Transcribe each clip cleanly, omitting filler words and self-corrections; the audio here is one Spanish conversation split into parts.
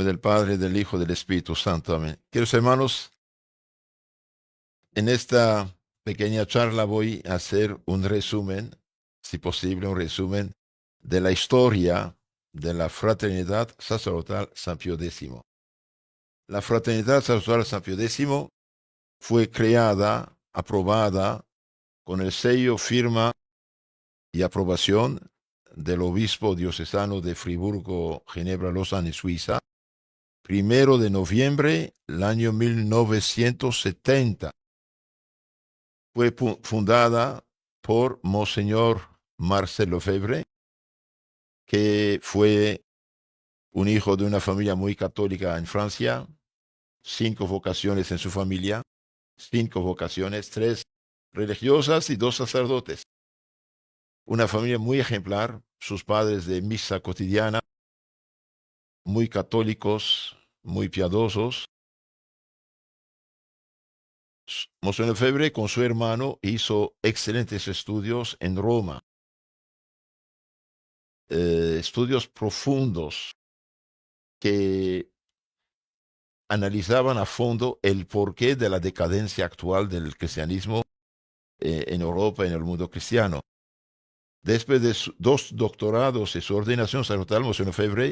Del Padre, del Hijo, del Espíritu Santo. Amén. Queridos hermanos, en esta pequeña charla voy a hacer un resumen, si posible, un resumen de la historia de la Fraternidad Sacerdotal San Pío X. La Fraternidad Sacerdotal San Pío X fue creada, aprobada, con el sello, firma y aprobación del obispo diocesano de Friburgo, Ginebra, Lausanne y Suiza, 1 de noviembre del año 1970. Fue fundada por Monseñor Marcel Lefebvre, que fue un hijo de una familia muy católica en Francia, 5 vocaciones en su familia, 5 vocaciones, 3 religiosas y 2 sacerdotes. Una familia muy ejemplar, sus padres de misa cotidiana, muy católicos, muy piadosos. Monseñor Lefebvre con su hermano hizo excelentes estudios en Roma, estudios profundos que analizaban a fondo el porqué de la decadencia actual del cristianismo en Europa y en el mundo cristiano. Después de 2 doctorados y su ordenación sacerdotal, Monseñor Lefebvre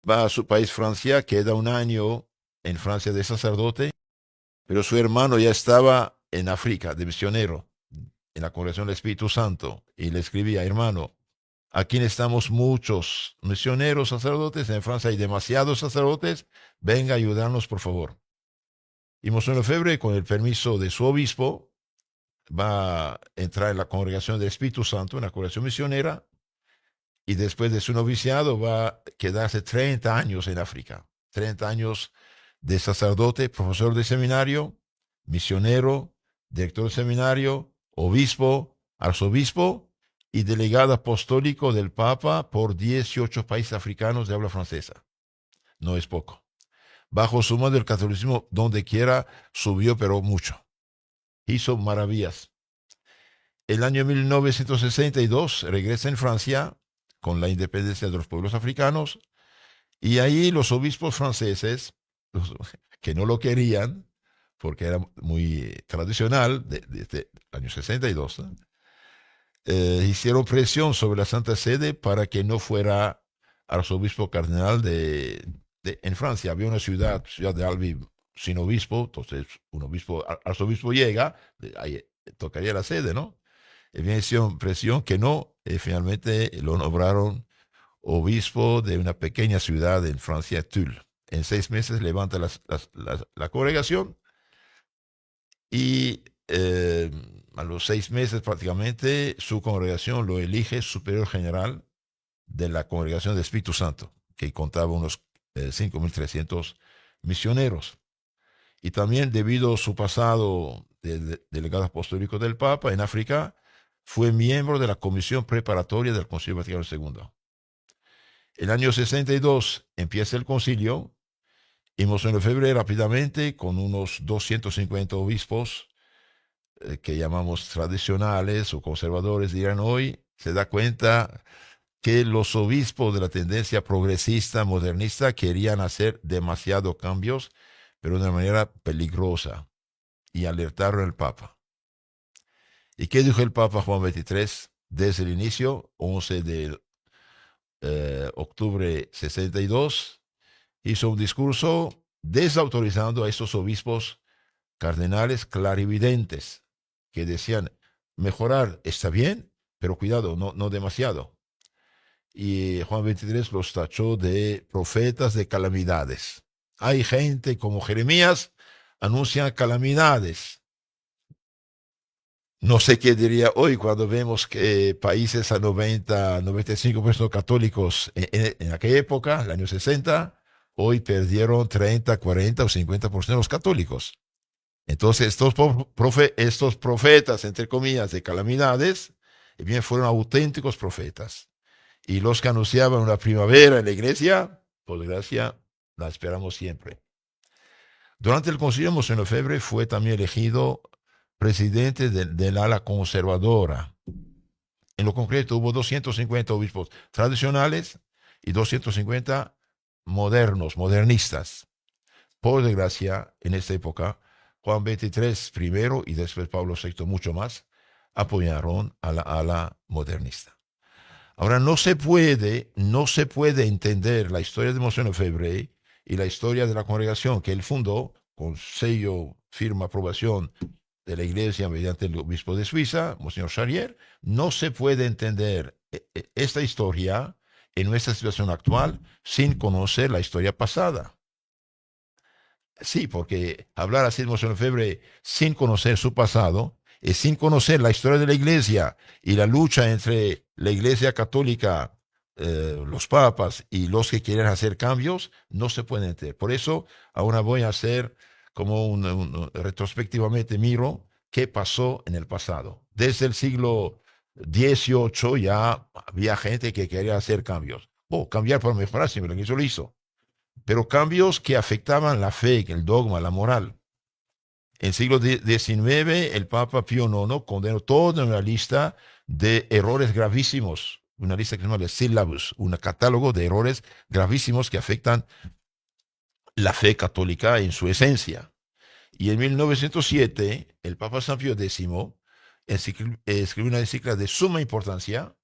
va a su país, Francia, queda un año en Francia de sacerdote, pero su hermano ya estaba en África de misionero, en la congregación del Espíritu Santo, y le escribía: hermano, aquí estamos muchos misioneros sacerdotes, en Francia hay demasiados sacerdotes, venga a ayudarnos, por favor. Y Monseñor Lefebvre, con el permiso de su obispo, va a entrar en la congregación del Espíritu Santo, en la congregación misionera, y después de su noviciado va a quedarse 30 años en África. 30 años de sacerdote, profesor de seminario, misionero, director de seminario, obispo, arzobispo y delegado apostólico del Papa por 18 países africanos de habla francesa. No es poco. Bajo su mando el catolicismo donde quiera subió, pero mucho. Hizo maravillas. El año 1962 regresa en Francia con la independencia de los pueblos africanos, y ahí los obispos franceses, que no lo querían, porque era muy tradicional, desde el año 62, hicieron presión sobre la Santa Sede para que no fuera arzobispo cardenal en Francia. Había una ciudad de Albi, sin obispo, entonces un arzobispo llega, ahí tocaría la sede, ¿no? Y bien, hicieron presión que no, finalmente lo nombraron obispo de una pequeña ciudad en Francia, Tulle. En 6 meses levanta la congregación, y a los 6 meses prácticamente su congregación lo elige superior general de la congregación del Espíritu Santo, que contaba unos 5.300 misioneros. Y también, debido a su pasado de delegado apostólico del Papa en África, fue miembro de la comisión preparatoria del Concilio Vaticano II. El año 62 empieza el concilio, y Monseñor Lefebvre rápidamente, con unos 250 obispos, que llamamos tradicionales o conservadores, dirán hoy, se da cuenta que los obispos de la tendencia progresista, modernista, querían hacer demasiados cambios, pero de una manera peligrosa, y alertaron al Papa. ¿Y qué dijo el Papa Juan XXIII desde el inicio, 11 de octubre 62? Hizo un discurso desautorizando a estos obispos cardenales clarividentes que decían: mejorar está bien, pero cuidado, no demasiado. Y Juan XXIII los tachó de profetas de calamidades. Hay gente como Jeremías, anuncian calamidades. No sé qué diría hoy cuando vemos que países a 95% católicos en aquella época, el año 60, hoy perdieron 30, 40 o 50% de los católicos. Entonces, estos profetas, entre comillas, de calamidades, bien fueron auténticos profetas. Y los que anunciaban una primavera en la iglesia, por desgracia, la esperamos siempre. Durante el concilio, Monseñor Lefebvre fue también elegido presidente del ala conservadora. En lo concreto, hubo 250 obispos tradicionales y 250 modernos, modernistas. Por desgracia, en esta época, Juan XXIII primero y después Pablo VI mucho más, apoyaron a la ala modernista. Ahora, no se puede entender la historia de Monseñor Lefebvre y la historia de la congregación que él fundó con sello, firma, aprobación de la Iglesia mediante el obispo de Suiza, Monseñor Charrier. No se puede entender esta historia en nuestra situación actual sin conocer la historia pasada. Sí, porque hablar así de Monseñor Lefebvre sin conocer su pasado es sin conocer la historia de la Iglesia y la lucha entre la Iglesia católica, los papas y los que quieren hacer cambios, no se puede entender. Por eso ahora voy a hacer como retrospectivamente miro qué pasó en el pasado. Desde el siglo XVIII ya había gente que quería hacer cambios. Cambiar para mejorar, siempre la Iglesia lo hizo, pero cambios que afectaban la fe, el dogma, la moral. En el siglo XIX, el Papa Pío IX condenó toda una lista de errores gravísimos, una lista que se llama el Syllabus, un catálogo de errores gravísimos que afectan la fe católica en su esencia. Y en 1907, el Papa San Pío X escribió una encíclica de suma importancia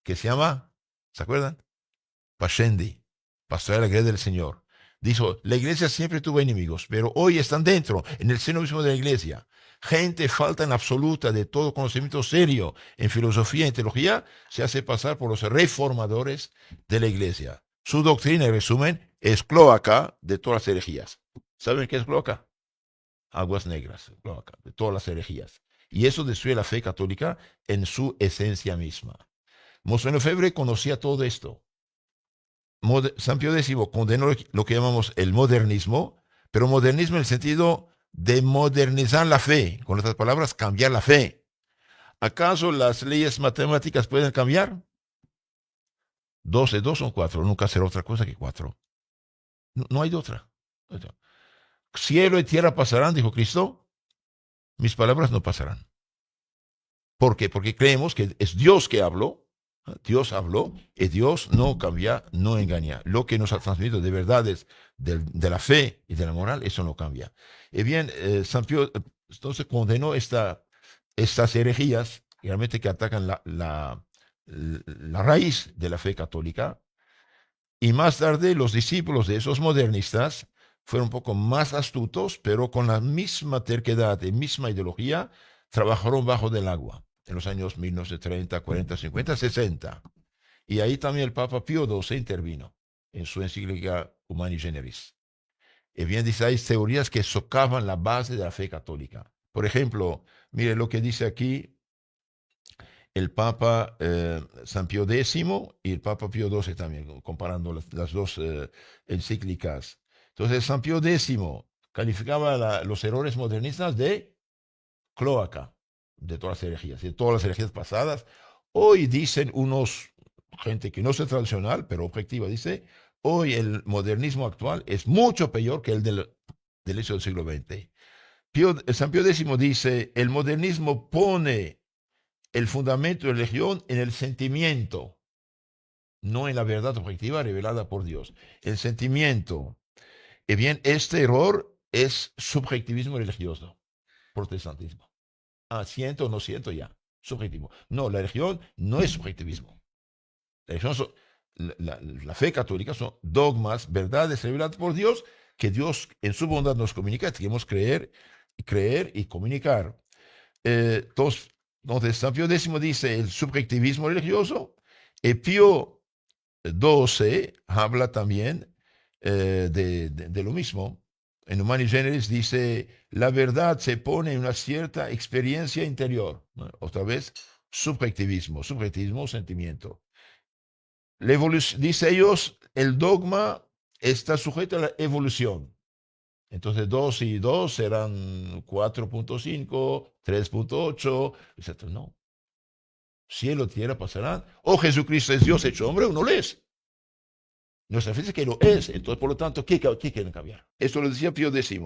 que se llama, ¿se acuerdan? Pascendi, Pastoral de la Iglesia del Señor. Dijo, la iglesia siempre tuvo enemigos, pero hoy están dentro, en el seno mismo de la iglesia. Gente falta en absoluta de todo conocimiento serio en filosofía y en teología, se hace pasar por los reformadores de la iglesia. Su doctrina, en resumen, es cloaca de todas las herejías. ¿Saben qué es cloaca? Aguas negras, cloaca de todas las herejías. Y eso destruye la fe católica en su esencia misma. Monseñor Lefebvre conocía todo esto. San Pío X condenó lo que llamamos el modernismo, pero modernismo en el sentido de modernizar la fe, con otras palabras, cambiar la fe. ¿Acaso las leyes matemáticas pueden cambiar? 2 de 2 son 4, nunca será otra cosa que 4. No hay de otra. Cielo y tierra pasarán, dijo Cristo, mis palabras no pasarán. ¿Por qué? Porque creemos que es Dios que habló. Dios habló y Dios no cambia, no engaña. Lo que nos ha transmitido de verdades de la fe y de la moral, eso no cambia. Y bien, San Pío entonces condenó estas herejías realmente que atacan la raíz de la fe católica. Y más tarde los discípulos de esos modernistas fueron un poco más astutos, pero con la misma terquedad y misma ideología, trabajaron bajo del agua en los años 1930, 40, 50, 60. Y ahí también el Papa Pío XII intervino en su encíclica Humani Generis. Y bien, dice, hay teorías que socavan la base de la fe católica. Por ejemplo, mire lo que dice aquí el Papa San Pío X y el Papa Pío XII también, comparando las dos encíclicas. Entonces, San Pío X calificaba los errores modernistas de cloaca, de todas las herejías, de todas las herejías pasadas. Hoy dicen gente que no es tradicional, pero objetiva, dice, hoy el modernismo actual es mucho peor que el del inicio del siglo XX. San Pío X dice, el modernismo pone el fundamento de la religión en el sentimiento, no en la verdad objetiva revelada por Dios. El sentimiento. Y bien, este error es subjetivismo religioso, protestantismo. Siento o no siento ya, subjetivo. No, la religión no es subjetivismo. La fe católica son dogmas, verdades reveladas por Dios, que Dios en su bondad nos comunica, tenemos que creer y comunicar. Entonces, San Pío X dice el subjetivismo religioso, y Pío XII habla también de lo mismo. En Humani Generis dice, la verdad se pone en una cierta experiencia interior. ¿No? Otra vez, subjetivismo, sentimiento. Dice ellos, el dogma está sujeto a la evolución. Entonces 2 y 2 serán 4.5, 3.8, etc. No. Cielo, tierra pasarán. O Jesucristo es Dios hecho hombre o no lo es. Nuestra fe es que lo es. Entonces, por lo tanto, ¿qué quieren cambiar? Esto lo decía Pío X.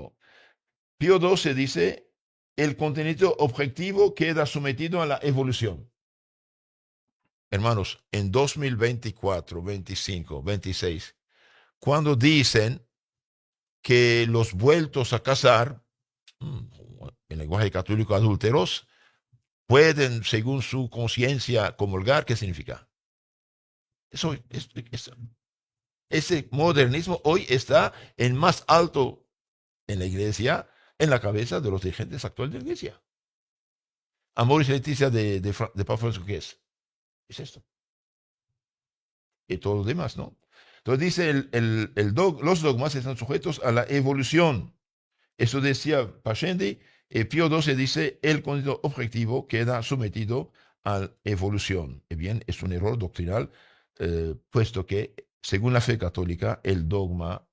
Pío XII dice, el contenido objetivo queda sometido a la evolución. Hermanos, en 2024, 25, 26, cuando dicen que los vueltos a casar, en lenguaje católico adúlteros, pueden, según su conciencia, comulgar. ¿Qué significa? Eso, ese modernismo hoy está en más alto en la iglesia, en la cabeza de los dirigentes actuales de la iglesia. Amoris Laetitia de Papa Francisco, ¿qué es? Es esto. Y todo lo demás, ¿no? Entonces dice, los dogmas están sujetos a la evolución. Eso decía Pascendi. Pío XII dice, el contenido objetivo queda sometido a la evolución. Y bien, es un error doctrinal, puesto que, según la fe católica, el dogma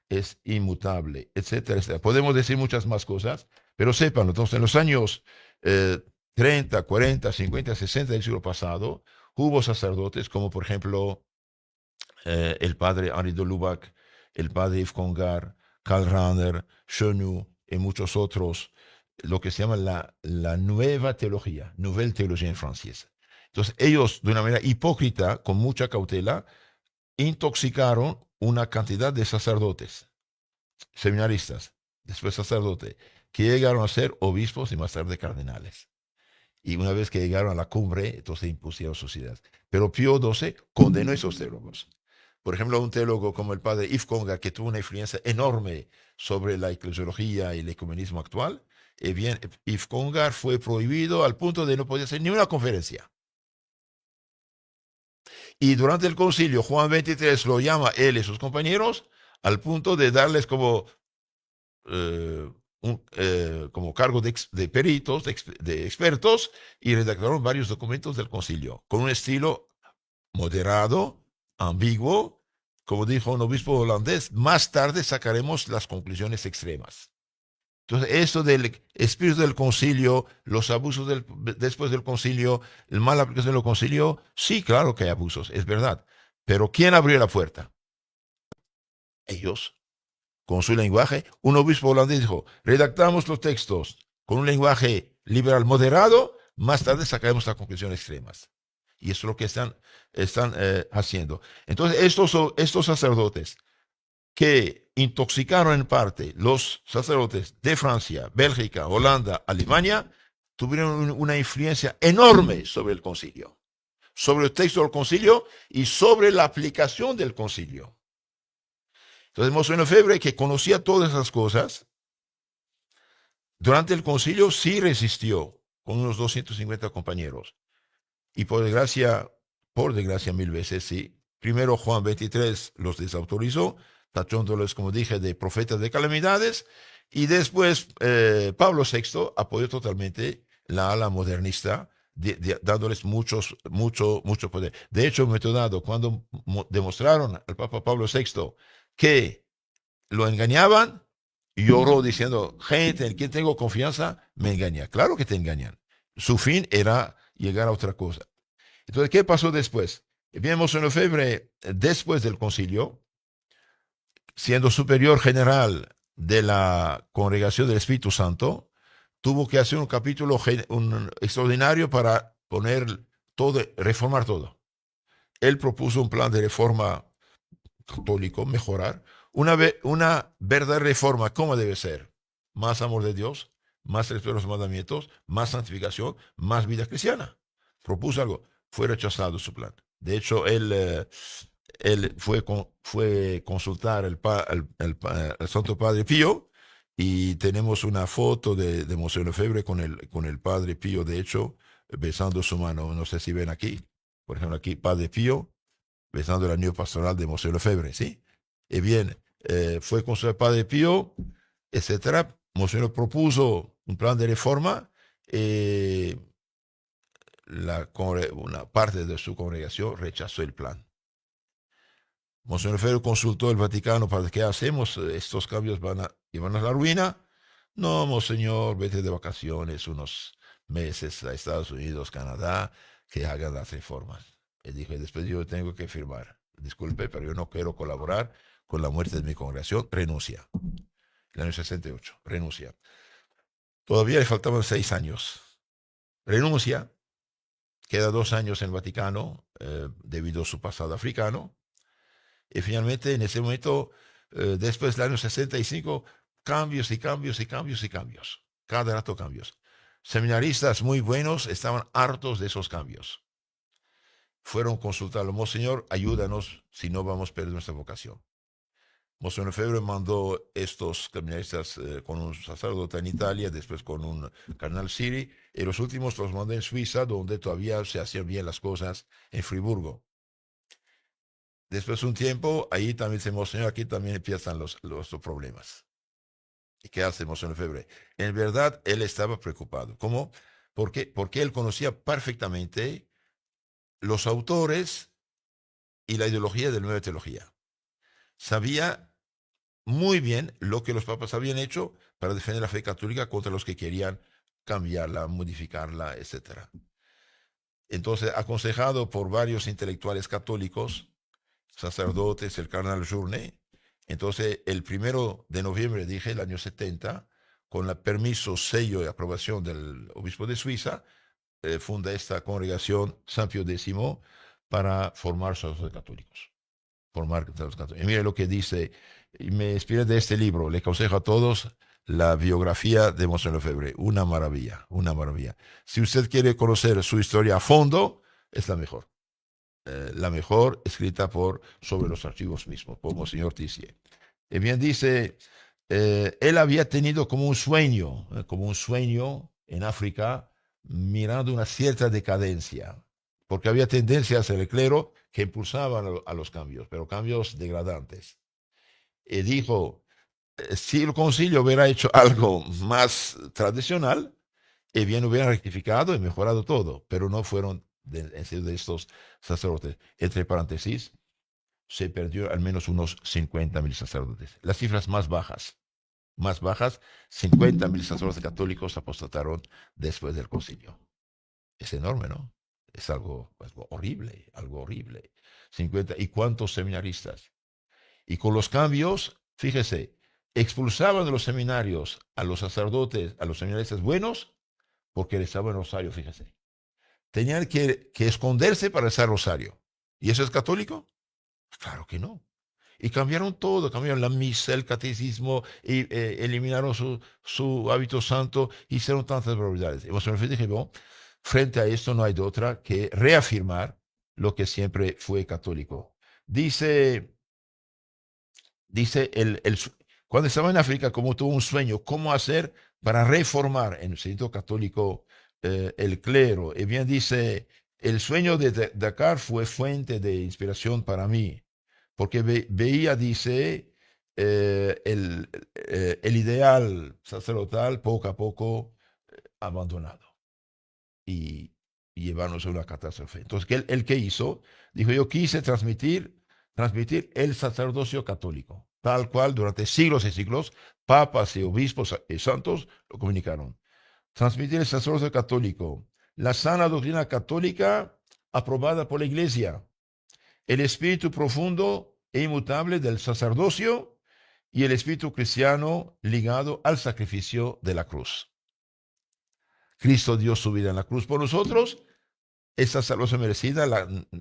es inmutable, etcétera, etcétera. Podemos decir muchas más cosas, pero sépanlo. Entonces, en los años 30, 40, 50, 60 del siglo pasado, hubo sacerdotes como, por ejemplo, el padre Henri de Lubac, el padre Yves Congar, Karl Rahner, Chenu y muchos otros, lo que se llama la nueva teología, nouvelle théologie en francés. Entonces, ellos, de una manera hipócrita, con mucha cautela, intoxicaron una cantidad de sacerdotes, seminaristas, después sacerdotes, que llegaron a ser obispos y más tarde cardenales. Y una vez que llegaron a la cumbre, entonces impusieron sus ideas. Pero Pío XII condenó a esos teólogos. Por ejemplo, un teólogo como el padre Yves Congar, que tuvo una influencia enorme sobre la eclesiología y el ecumenismo actual, bien, Yves Congar fue prohibido al punto de no poder hacer ni una conferencia. Y durante el concilio, Juan XXIII lo llama él y sus compañeros al punto de darles como, como cargo de peritos, de expertos, y redactaron varios documentos del concilio, con un estilo moderado, ambiguo. Como dijo un obispo holandés, más tarde sacaremos las conclusiones extremas. Entonces, esto del espíritu del concilio, los abusos después del concilio, el mala aplicación del concilio, sí, claro que hay abusos, es verdad. Pero ¿quién abrió la puerta? Ellos, con su lenguaje. Un obispo holandés dijo, redactamos los textos con un lenguaje liberal moderado, más tarde sacaremos las conclusiones extremas. Y eso es lo que están haciendo. Entonces, estos sacerdotes que intoxicaron en parte los sacerdotes de Francia, Bélgica, Holanda, Alemania, tuvieron una influencia enorme sobre el concilio, sobre el texto del concilio y sobre la aplicación del concilio. Entonces, Monseñor Lefebvre, que conocía todas esas cosas, durante el concilio sí resistió con unos 250 compañeros. Y por desgracia 1000 veces sí. Primero Juan XXIII los desautorizó, tachándolos, como dije, de profetas de calamidades. Y después Pablo VI apoyó totalmente la ala modernista, dándoles mucho poder. De hecho, un momento dado, cuando demostraron al Papa Pablo VI que lo engañaban, lloró diciendo, gente en quien tengo confianza, me engaña. Claro que te engañan. Su fin era llegar a otra cosa. Entonces, ¿qué pasó después? Vemos en Lefebvre, después del concilio, siendo superior general de la Congregación del Espíritu Santo, tuvo que hacer un capítulo extraordinario para poner todo, reformar todo. Él propuso un plan de reforma católico, mejorar, una verdadera reforma, ¿cómo debe ser? Más amor de Dios, más respeto a los mandamientos, más santificación, más vida cristiana. Propuso algo, fue rechazado su plan. De hecho, él fue consultar al Santo Padre Pío, y tenemos una foto de Monseñor Lefebvre con el Padre Pío, de hecho, besando su mano. No sé si ven aquí, por ejemplo, aquí, Padre Pío, besando el anillo pastoral de Monseñor Lefebvre, ¿sí? Y bien, fue con su Padre Pío, etcétera. Monseñor propuso un plan de reforma. Una parte de su congregación rechazó el plan. Monseñor Lefebvre consultó el Vaticano para qué hacemos, estos cambios van a llevarnos a la ruina. No, monseñor, vete de vacaciones unos meses a Estados Unidos, Canadá, que hagan las reformas. Él dijo, después yo tengo que firmar. Disculpe, pero yo no quiero colaborar con la muerte de mi congregación. Renuncia. El año 68, renuncia. Todavía le faltaban 6 años. Renuncia. Queda 2 años en el Vaticano, debido a su pasado africano. Y finalmente, en ese momento, después del año 65, cambios y cambios y cambios y cambios. Cada rato cambios. Seminaristas muy buenos estaban hartos de esos cambios. Fueron a consultarlo, Monseñor, ayúdanos si no vamos a perder nuestra vocación. Monseñor Febre mandó estos seminaristas con un sacerdote en Italia, después con un cardenal Siri, y los últimos los mandó en Suiza, donde todavía se hacían bien las cosas, en Friburgo. Después de un tiempo, ahí también se Monseñor, aquí también empiezan los problemas. ¿Y qué hace Monseñor Febre? En verdad, él estaba preocupado. ¿Cómo? Porque él conocía perfectamente los autores y la ideología de la nueva teología. Sabía muy bien lo que los papas habían hecho para defender la fe católica contra los que querían cambiarla, modificarla, etc. Entonces, aconsejado por varios intelectuales católicos, sacerdotes, el cardenal Journet, entonces el 1 de noviembre, dije, el año 70, con el permiso, sello y aprobación del obispo de Suiza, funda esta congregación San Pío X para formar sacerdotes católicos. Formar sacerdotes católicos. Y mire lo que dice, y me inspiré de este libro, le aconsejo a todos la biografía de Monseñor Lefebvre, una maravilla, una maravilla. Si usted quiere conocer su historia a fondo, es la mejor escrita sobre los archivos mismos, por Monseñor Tissier. Y bien dice, él había tenido como un sueño en África, mirando una cierta decadencia, porque había tendencias en el clero que impulsaban a los cambios, pero cambios degradantes. Y dijo, si el concilio hubiera hecho algo más tradicional, bien hubieran rectificado y mejorado todo, pero no fueron de estos sacerdotes. Entre paréntesis, se perdió al menos unos 50.000 sacerdotes. Las cifras más bajas, 50.000 sacerdotes católicos apostataron después del concilio. Es enorme, ¿no? Es algo horrible, algo horrible. 50, ¿y cuántos seminaristas? Y con los cambios, fíjese, expulsaban de los seminarios a los sacerdotes, a los seminaristas buenos, porque rezaban el rosario, fíjese. Tenían que esconderse para rezar rosario. ¿Y eso es católico? Claro que no. Y cambiaron todo, cambiaron la misa, el catecismo, y eliminaron su hábito santo, hicieron tantas barbaridades. Y Monseñor dije, bueno, frente a esto no hay de otra que reafirmar lo que siempre fue católico. Dice cuando estaba en África, como tuvo un sueño, cómo hacer para reformar en el sentido católico el clero. Y bien dice, el sueño de Dakar fue fuente de inspiración para mí, porque veía, dice, el ideal sacerdotal poco a poco abandonado y llevarnos a una catástrofe. Entonces, ¿él qué hizo? Dijo, yo quise transmitir el sacerdocio católico, tal cual durante siglos y siglos, papas y obispos y santos lo comunicaron. Transmitir el sacerdocio católico, la sana doctrina católica aprobada por la Iglesia, el espíritu profundo e inmutable del sacerdocio y el espíritu cristiano ligado al sacrificio de la cruz. Cristo dio su vida en la cruz por nosotros. Esa salvación merecida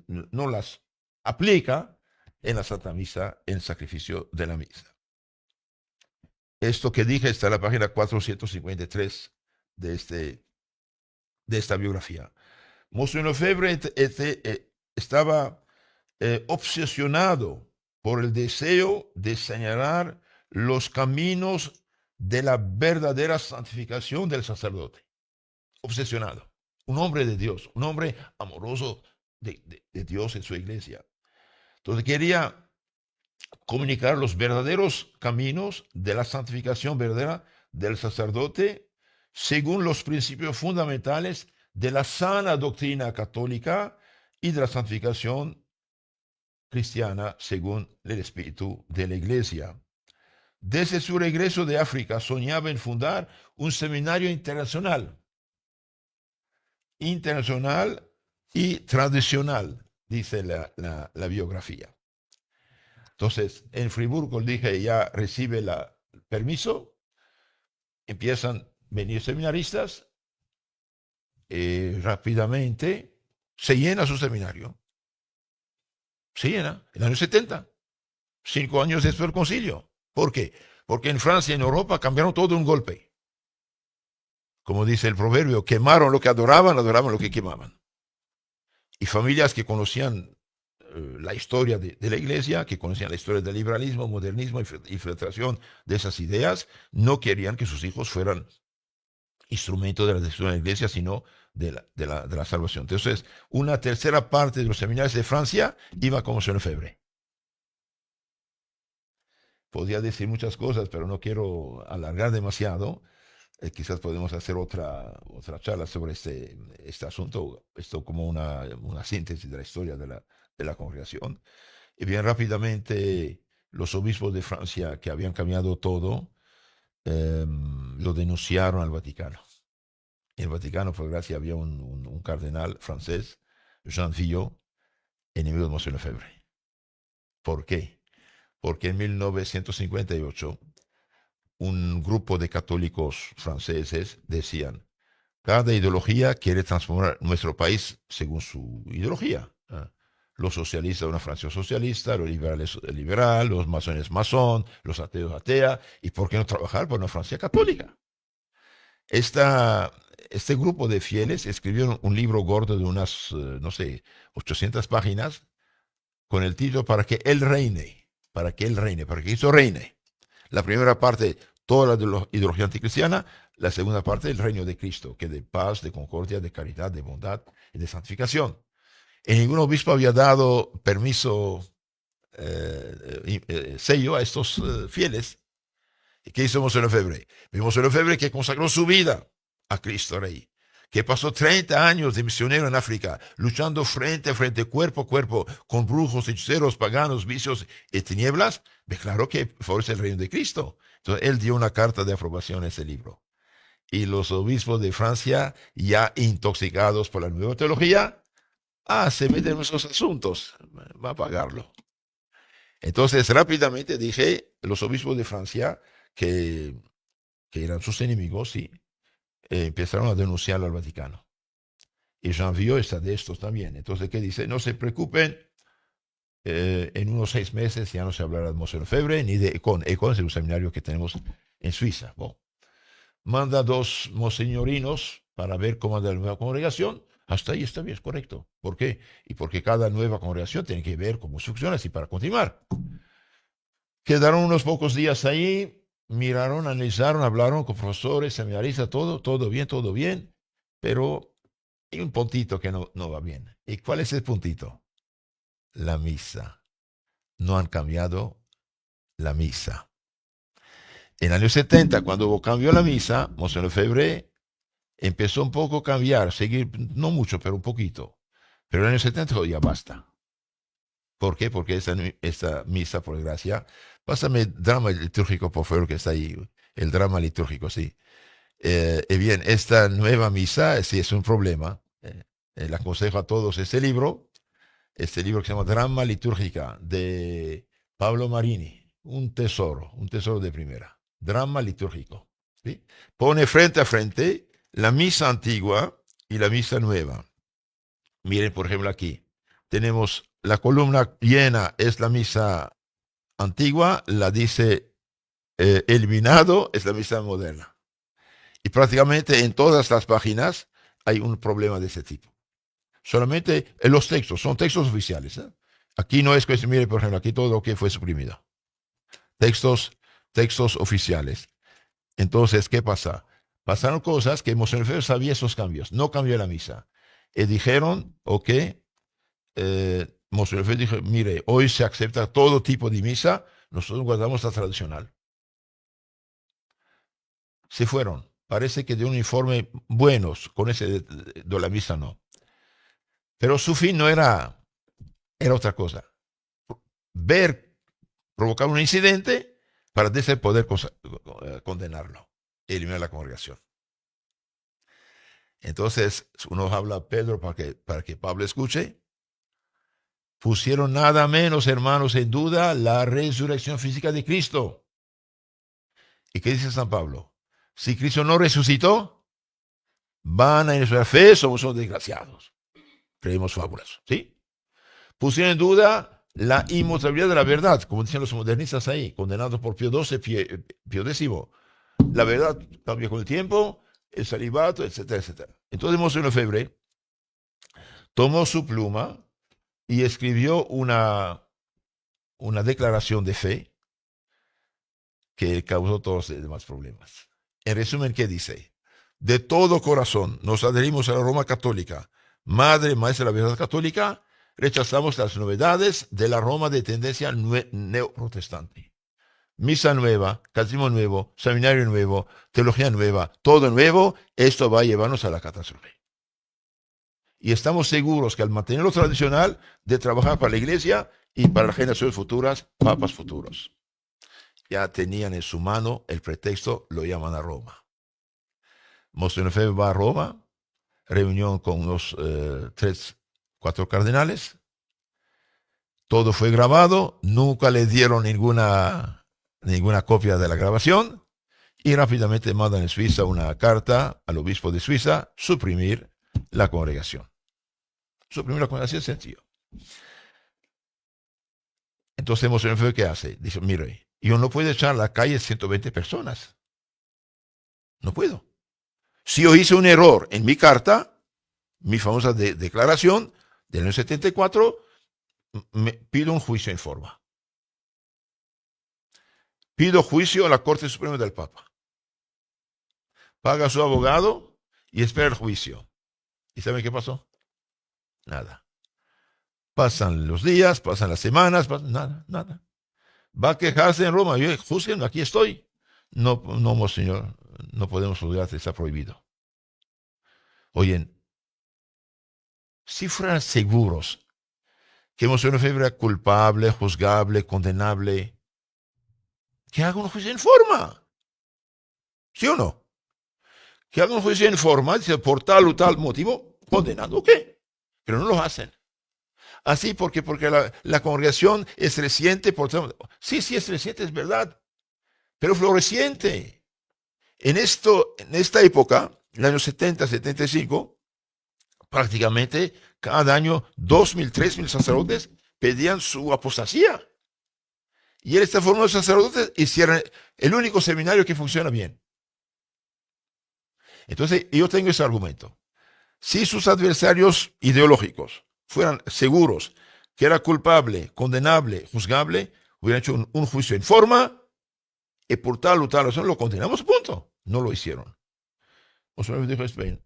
no las aplica en la Santa Misa, en el sacrificio de la misa. Esto que dije está en la página 453 de esta biografía. Monseñor Lefebvre estaba obsesionado por el deseo de señalar los caminos de la verdadera santificación del sacerdote. Obsesionado. Un hombre de Dios, un hombre amoroso de Dios en su iglesia. Entonces quería comunicar los verdaderos caminos de la santificación verdadera del sacerdote según los principios fundamentales de la sana doctrina católica y de la santificación cristiana según el espíritu de la iglesia. Desde su regreso de África soñaba en fundar un seminario internacional y tradicional, dice la biografía. Entonces, en Friburgo, dije, ya recibe el permiso, empiezan a venir seminaristas, rápidamente se llena su seminario. Se llena, en el año 70. 5 años después del concilio. ¿Por qué? Porque en Francia y en Europa cambiaron todo de un golpe. Como dice el proverbio, quemaron lo que adoraban, adoraban lo que quemaban. Y familias que conocían la historia de la iglesia, que conocían la historia del liberalismo, modernismo y filtración de esas ideas, no querían que sus hijos fueran instrumento de la destrucción de la iglesia, sino de la salvación. Entonces, una tercera parte de los seminarios de Francia iba como Mons Lefebvre. Podría decir muchas cosas, pero no quiero alargar demasiado. Quizás podemos hacer otra charla sobre este asunto, esto como una síntesis de la historia de la congregación. Y bien rápidamente, los obispos de Francia, que habían cambiado todo, lo denunciaron al Vaticano. En el Vaticano, por gracia, había un cardenal francés, Jean Villot, enemigo de Mons Lefebvre. ¿Por qué? Porque en 1958 un grupo de católicos franceses decían, cada ideología quiere transformar nuestro país según su ideología. Los socialistas una Francia socialista, los liberales liberal, los masones masón, los ateos atea, y ¿por qué no trabajar por una Francia católica? Este grupo de fieles escribieron un libro gordo de unas, no sé, 800 páginas, con el título para que Él reine, para que Cristo reine. La primera parte, toda la ideología anticristiana; la segunda parte, el reino de Cristo, que de paz, de concordia, de caridad, de bondad y de santificación. Y ningún obispo había dado permiso, sello a estos fieles. ¿Qué hizo Mons Lefebvre? Mons Lefebvre, que consagró su vida a Cristo Rey, que pasó 30 años de misionero en África, luchando frente a frente, cuerpo a cuerpo, con brujos, hechiceros, paganos, vicios y tinieblas, declaró que favorece el reino de Cristo. Entonces, él dio una carta de aprobación a ese libro. Y los obispos de Francia, ya intoxicados por la nueva teología, se meten en esos asuntos, va a pagarlo. Entonces, rápidamente dije, los obispos de Francia, que eran sus enemigos, sí, empezaron a denunciarlo al Vaticano. Y Jean Villot está de estos también. Entonces, ¿qué dice? No se preocupen, en unos 6 meses ya no se hablará de Mons Lefebvre ni de Econ. Econ es un seminario que tenemos en Suiza. Bueno, manda 2 monseñorinos para ver cómo anda la nueva congregación. Hasta ahí está bien, es correcto. ¿Por qué? Y porque cada nueva congregación tiene que ver cómo funciona así para continuar. Quedaron unos pocos días ahí, miraron, analizaron, hablaron con profesores, seminaristas, todo bien, pero hay un puntito que no va bien. ¿Y cuál es el puntito? La misa. No han cambiado la misa. En el año 70, cuando cambió la misa, Mons Lefebvre empezó un poco a cambiar, seguir, no mucho, pero un poquito. Pero en el año 70 dijo, ya basta. ¿Por qué? Porque esta misa, por desgracia, pásame el drama litúrgico, por favor, que está ahí. El drama litúrgico, sí. Bien, esta nueva misa sí es un problema. Le aconsejo a todos este libro que se llama Drama Litúrgica, de Pablo Marini. Un tesoro de primera. Drama litúrgico. ¿Sí? Pone frente a frente la misa antigua y la misa nueva. Miren, por ejemplo, aquí tenemos la columna llena, es la misa antigua, la dice eliminado, es la misa moderna. Y prácticamente en todas las páginas hay un problema de ese tipo. Solamente en los textos, son textos oficiales. Aquí no es que se mire, por ejemplo, aquí todo lo que fue suprimido. Textos oficiales. Entonces, ¿qué pasa? Pasaron cosas que Mons Lefebvre sabía esos cambios. No cambió la misa. Y dijeron, ok, Mons Lefebvre dijo, mire, hoy se acepta todo tipo de misa, nosotros guardamos la tradicional. Se fueron. Parece que de un informe buenos, con ese de la misa no. Pero su fin no era otra cosa. Provocar un incidente para desde poder condenarlo, eliminar la congregación. Entonces, uno habla a Pedro para que Pablo escuche. Pusieron nada menos, hermanos, en duda la resurrección física de Cristo. ¿Y qué dice San Pablo? Si Cristo no resucitó, van a nuestra fe, somos unos desgraciados. Creemos fábulas, ¿sí? Pusieron en duda la inmutabilidad de la verdad, como dicen los modernistas ahí, condenados por Pío XII, Pío X. La verdad cambia con el tiempo, el celibato, etcétera, etcétera. Entonces Monseñor Lefebvre tomó su pluma y escribió una declaración de fe que causó todos los demás problemas. En resumen, ¿qué dice? De todo corazón nos adherimos a la Roma católica, madre, maestra de la verdad católica, rechazamos las novedades de la Roma de tendencia neoprotestante. Misa nueva, catecismo nuevo, seminario nuevo, teología nueva, todo nuevo, esto va a llevarnos a la catástrofe. Y estamos seguros que al mantener lo tradicional, de trabajar para la iglesia y para las generaciones futuras, papas futuros. Ya tenían en su mano el pretexto, lo llaman a Roma. Monseñor Lefebvre va a Roma, reunión con unos 4 cardenales, todo fue grabado, nunca le dieron ninguna copia de la grabación y rápidamente mandan en Suiza una carta al obispo de Suiza, suprimir la congregación. Suprimir la congregación es sencillo. Entonces Monseñor Lefebvre, ¿qué hace? Dice, mire, yo no puedo echar a la calle 120 personas. No puedo. Si yo hice un error en mi carta, mi famosa declaración del año 74, me pido un juicio en forma. Pido juicio a la Corte Suprema del Papa. Paga a su abogado y espera el juicio. ¿Y saben qué pasó? Nada. Pasan los días, pasan las semanas, nada. Va a quejarse en Roma. Yo, juzguen, aquí estoy. No, monseñor, no podemos juzgarte, está prohibido. Oyen, si fueran seguros que Monseñor Lefebvre era culpable, juzgable, condenable, que haga un juicio en forma. ¿Sí o no? Que haga un juicio en forma, dice, por tal o tal motivo, condenando, ¿qué? Pero no lo hacen. Así porque la congregación es reciente. Sí, es reciente, es verdad, pero floreciente. En esta época, en el año 70, 75, prácticamente cada año 2.000, 3.000 sacerdotes pedían su apostasía. Y él está formando sacerdotes y cierra el único seminario que funciona bien. Entonces, yo tengo ese argumento. Si sus adversarios ideológicos fueran seguros que era culpable, condenable, juzgable, hubieran hecho un juicio en forma y por tal o tal razón lo condenamos, punto. No lo hicieron. O sea, dijo Spain,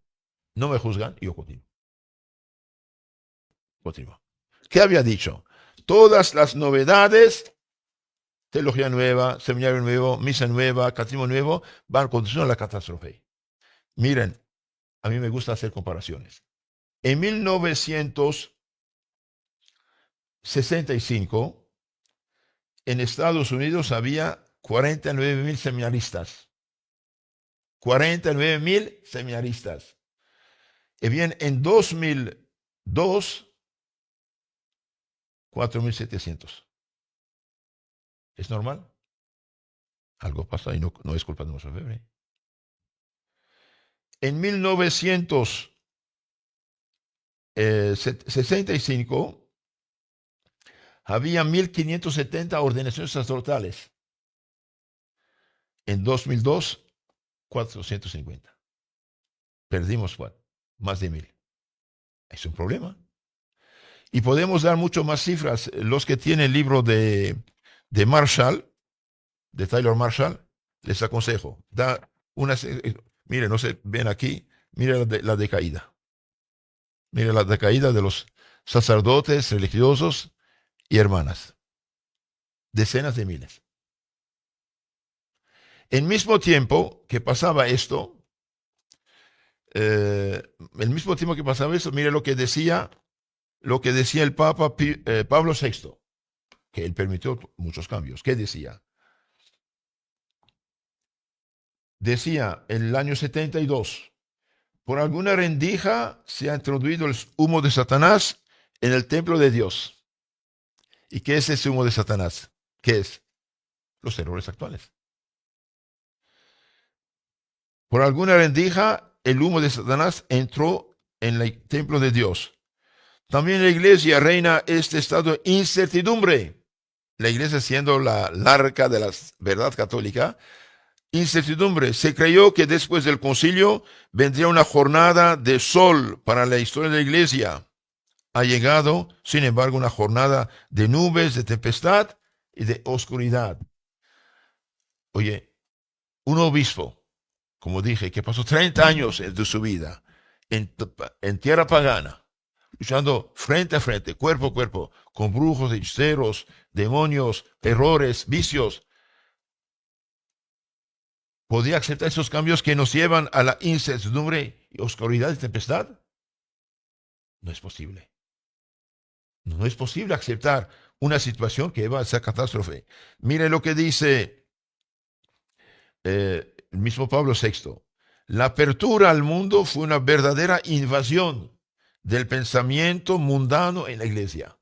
no me juzgan y yo continuo. ¿Qué había dicho? Todas las novedades, teología nueva, seminario nuevo, misa nueva, catecismo nuevo, van a conducir a la catástrofe. Miren, a mí me gusta hacer comparaciones. En 1965, en Estados Unidos había 49.000 seminaristas. 49.000 seminaristas. Y bien, en 2002, 4.700. ¿Es normal? Algo pasa y no es culpa de Monseñor Lefebvre. En 1965 había 1.570 ordenaciones sacerdotales. En 2002, 450. Perdimos más de 1.000. Es un problema. Y podemos dar mucho más cifras. Los que tienen el libro de Marshall, de Taylor Marshall, les aconsejo. Mire, no se ven aquí, mire la decaída. Mire la decaída de los sacerdotes, religiosos y hermanas. Decenas de miles. El mismo tiempo que pasaba esto, mire lo que decía el Papa Pablo VI, que él permitió muchos cambios. ¿Qué decía? Decía en el año 72, por alguna rendija se ha introducido el humo de Satanás en el templo de Dios. ¿Y qué es ese humo de Satanás? ¿Qué es? Los errores actuales. Por alguna rendija el humo de Satanás entró en el templo de Dios, También en la iglesia reina este estado de incertidumbre. La iglesia siendo la arca de la verdad católica, incertidumbre. Se creyó que después del concilio vendría una jornada de sol para la historia de la iglesia. Ha llegado, sin embargo, una jornada de nubes, de tempestad y de oscuridad. Oye, un obispo, como dije, que pasó 30 años de su vida en tierra pagana, luchando frente a frente, cuerpo a cuerpo, con brujos, hechiceros, demonios, errores, vicios, ¿podría aceptar esos cambios que nos llevan a la incertidumbre y oscuridad y tempestad? No es posible. No es posible aceptar una situación que va a ser catástrofe. Mire lo que dice el mismo Pablo VI. La apertura al mundo fue una verdadera invasión del pensamiento mundano en la iglesia.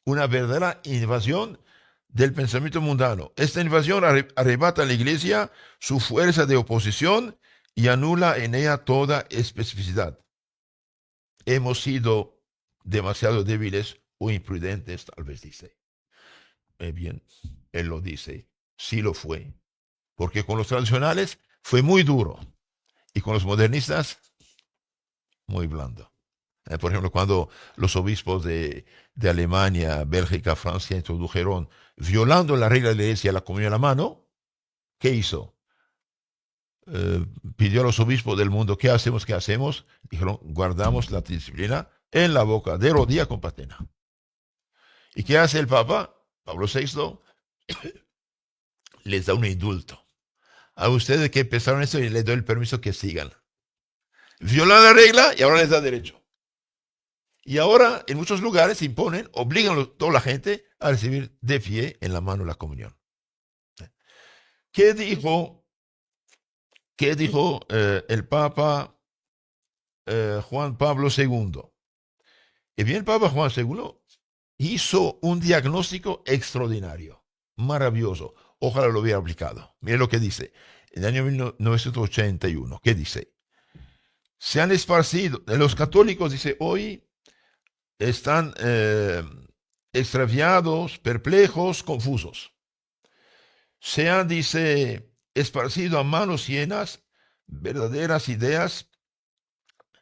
Una verdadera invasión del pensamiento mundano. Esta invasión arrebata a la iglesia su fuerza de oposición y anula en ella toda especificidad. Hemos sido demasiado débiles o imprudentes, tal vez dice. Bien, él lo dice, sí lo fue, porque con los tradicionales fue muy duro y con los modernistas muy blando. Por ejemplo, cuando los obispos de Alemania, Bélgica, Francia introdujeron, violando la regla de la iglesia, la comunión a la mano, ¿qué hizo? Pidió a los obispos del mundo, ¿qué hacemos? ¿Qué hacemos? Dijeron, guardamos la disciplina en la boca, de rodilla con patena. ¿Y qué hace el Papa? Pablo VI les da un indulto. A ustedes que empezaron esto y les doy el permiso que sigan. Violan la regla y ahora les da derecho. Y ahora en muchos lugares imponen, obligan a toda la gente a recibir de pie en la mano la comunión. ¿Qué dijo, el Papa Juan Pablo II? Y bien, el Papa Juan II hizo un diagnóstico extraordinario, maravilloso. Ojalá lo hubiera aplicado. Mire lo que dice. En el año 1981, ¿qué dice? Se han esparcido, los católicos, dice, hoy están extraviados, perplejos, confusos. Se han, dice, esparcido a manos llenas verdaderas ideas,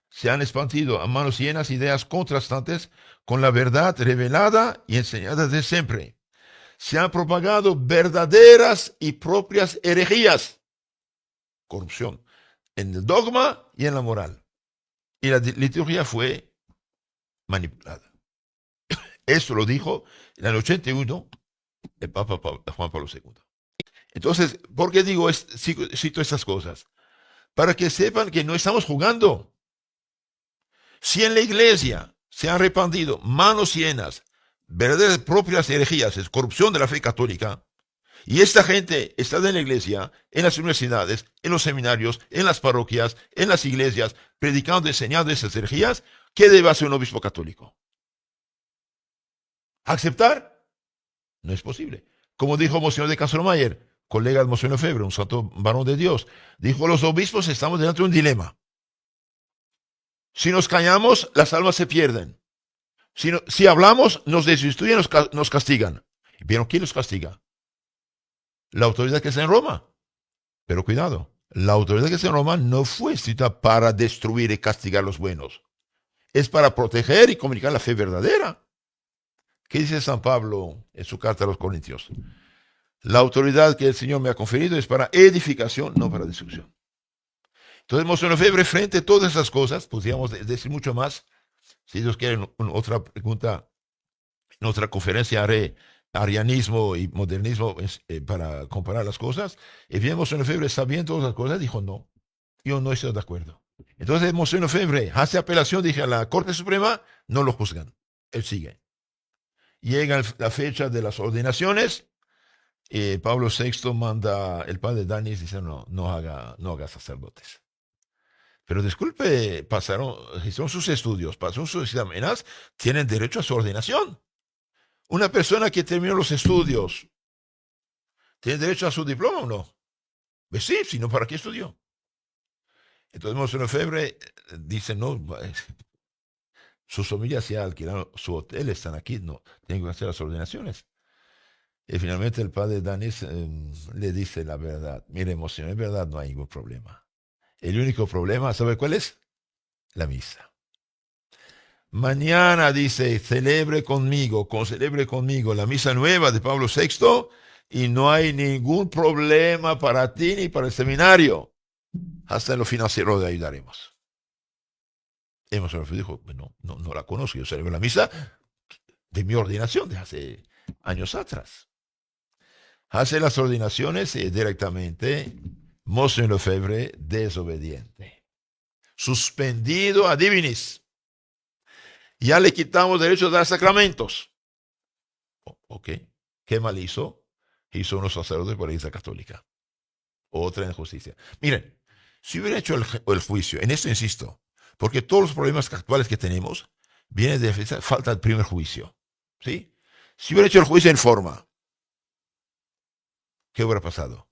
se han expandido a manos llenas ideas contrastantes con la verdad revelada y enseñada de siempre. Se han propagado verdaderas y propias herejías, corrupción, en el dogma y en la moral. Y la liturgia fue manipulada. Esto lo dijo en el 81 el Papa Juan Pablo II. Entonces, ¿por qué cito estas cosas? Para que sepan que no estamos jugando. Si en la iglesia se han repandido manos llenas, verdaderas propias herejías, es corrupción de la fe católica, y esta gente está en la iglesia, en las universidades, en los seminarios, en las parroquias, en las iglesias, predicando y enseñando esas herejías, ¿qué debe hacer un obispo católico? ¿Aceptar? No es posible. Como dijo Monseñor de Castromayer, colega de Monseñor Febre, un santo varón de Dios, dijo, los obispos estamos delante de un dilema. Si nos callamos, las almas se pierden. Si hablamos, nos desinstruyen, nos castigan. ¿Vieron quién los castiga? La autoridad que está en Roma. Pero cuidado, la autoridad que está en Roma no fue escrita para destruir y castigar a los buenos. Es para proteger y comunicar la fe verdadera. ¿Qué dice San Pablo en su carta a los Corintios? La autoridad que el Señor me ha conferido es para edificación, no para destrucción. Entonces, Monseñor Febre, frente a todas esas cosas, podríamos decir mucho más. Si Dios quiere, en otra pregunta, en otra conferencia haré arianismo y modernismo para comparar las cosas. Y bien, Monseñor Febre, sabiendo todas las cosas, dijo no, yo no estoy de acuerdo. Entonces, Monseñor Febre hace apelación, dije, a la Corte Suprema, no lo juzgan. Él sigue. Llega la fecha de las ordenaciones. Pablo VI manda, el padre Danis dice, no haga sacerdotes. Pero disculpe, hicieron sus estudios, pasaron sus exámenes, tienen derecho a su ordenación. Una persona que terminó los estudios, ¿tiene derecho a su diploma o no? Pues sí, si no, ¿para qué estudió? Entonces, Monseñor Febre dice, no, Sus familias ya alquilaron su hotel, están aquí, no, tienen que hacer las ordenaciones. Y finalmente el padre Danis le dice la verdad. Mire, Monseñor, en verdad no hay ningún problema. El único problema, ¿sabe cuál es? La misa. Mañana, dice, celebre conmigo la misa nueva de Pablo VI y no hay ningún problema para ti ni para el seminario. Hasta en lo financiero le ayudaremos. Hemos dijo, bueno, no la conozco, yo celebro la misa de mi ordenación de hace años atrás. Hace las ordenaciones y directamente Monseñor Lefebvre desobediente. Suspendido a divinis. Ya le quitamos derecho a dar sacramentos. Ok. ¿Qué mal hizo? Hizo unos sacerdotes por la Iglesia Católica. Otra injusticia. Miren, si hubiera hecho el juicio, en esto insisto, porque todos los problemas actuales que tenemos vienen de falta del primer juicio. ¿Sí? Si hubiera hecho el juicio en forma, ¿qué hubiera pasado?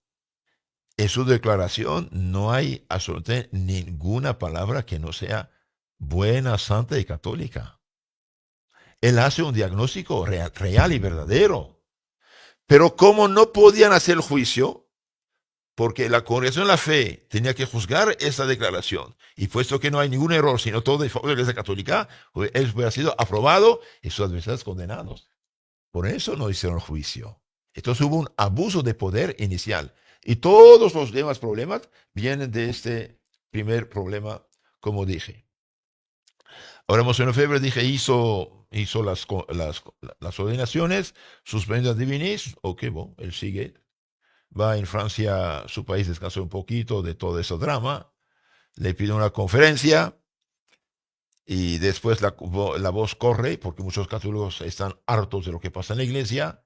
En su declaración no hay absolutamente ninguna palabra que no sea buena, santa y católica. Él hace un diagnóstico real y verdadero. Pero como no podían hacer el juicio, porque la Congregación de la Fe tenía que juzgar esa declaración, y puesto que no hay ningún error, sino todo de favor de la Iglesia Católica, él hubiera sido aprobado y sus adversarios condenados. Por eso no hicieron juicio. Entonces hubo un abuso de poder inicial. Y todos los demás problemas vienen de este primer problema, como dije. Ahora, Monseñor Febre, dije, hizo las ordenaciones, suspendió a Divinis, ok, bueno, él sigue. Va en Francia, su país, descansó un poquito de todo ese drama. Le pide una conferencia y después la voz corre, porque muchos católicos están hartos de lo que pasa en la iglesia.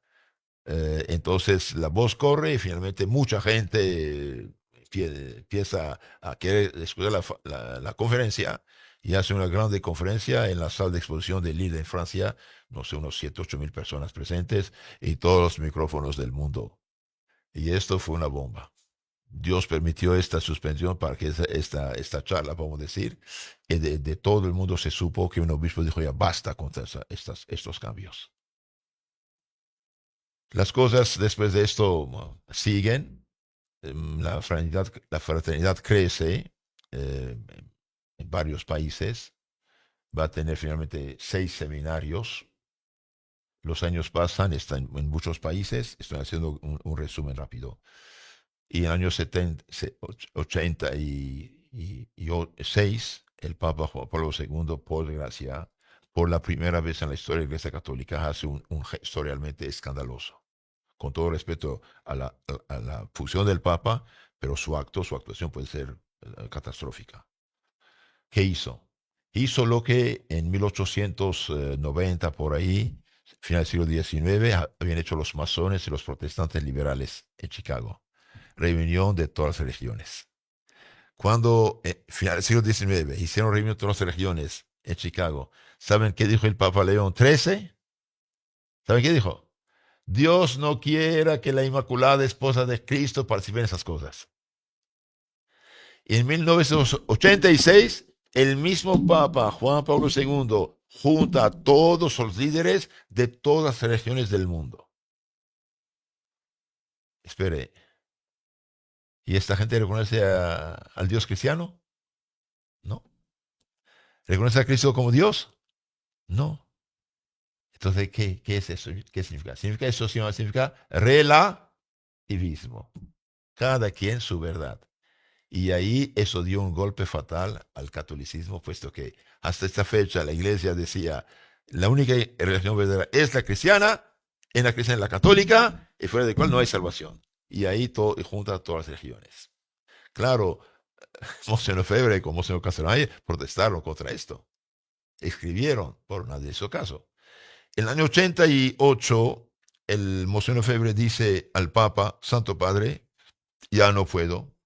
Entonces la voz corre y finalmente mucha gente empieza a querer escuchar la conferencia y hace una grande conferencia en la sala de exposición de Lille en Francia, no sé, unos 7, 8 mil personas presentes y todos los micrófonos del mundo. Y esto fue una bomba. Dios permitió esta suspensión para que esta charla, vamos a decir, y de todo el mundo se supo que un obispo dijo ya basta contra estos cambios. Las cosas después de esto siguen, la fraternidad crece en varios países, va a tener finalmente 6 seminarios, los años pasan, están en muchos países, estoy haciendo un resumen rápido, y en el año 86, el Papa Juan Pablo II, por desgracia, por la primera vez en la historia de la Iglesia Católica, hace un gesto realmente escandaloso. Con todo respeto a la función del Papa, pero su actuación puede ser catastrófica. ¿Qué hizo? Hizo lo que en 1890 por ahí, final del siglo XIX, habían hecho los masones y los protestantes liberales en Chicago. Reunión de todas las religiones. Cuando, final del siglo XIX, hicieron reunión de todas las religiones en Chicago, ¿saben qué dijo el Papa León XIII? ¿Saben qué dijo? Dios no quiera que la Inmaculada Esposa de Cristo participe en esas cosas. Y en 1986, el mismo Papa Juan Pablo II junta a todos los líderes de todas las religiones del mundo. Espere, ¿y esta gente reconoce al Dios cristiano? No. ¿Reconoce a Cristo como Dios? No. Entonces, ¿qué es eso? ¿Qué significa? Significa eso, significa relativismo. Cada quien su verdad. Y ahí eso dio un golpe fatal al catolicismo, puesto que hasta esta fecha la iglesia decía, la única religión verdadera es la cristiana, en la católica, y fuera de cual no hay salvación. Y ahí y junta todas las religiones. Claro, Monseñor Febre como Monseñor Castellani protestaron contra esto. Escribieron, por nadie hizo caso. En el año 88, el Monseñor Febre dice al Papa, Santo Padre, ya no puedo,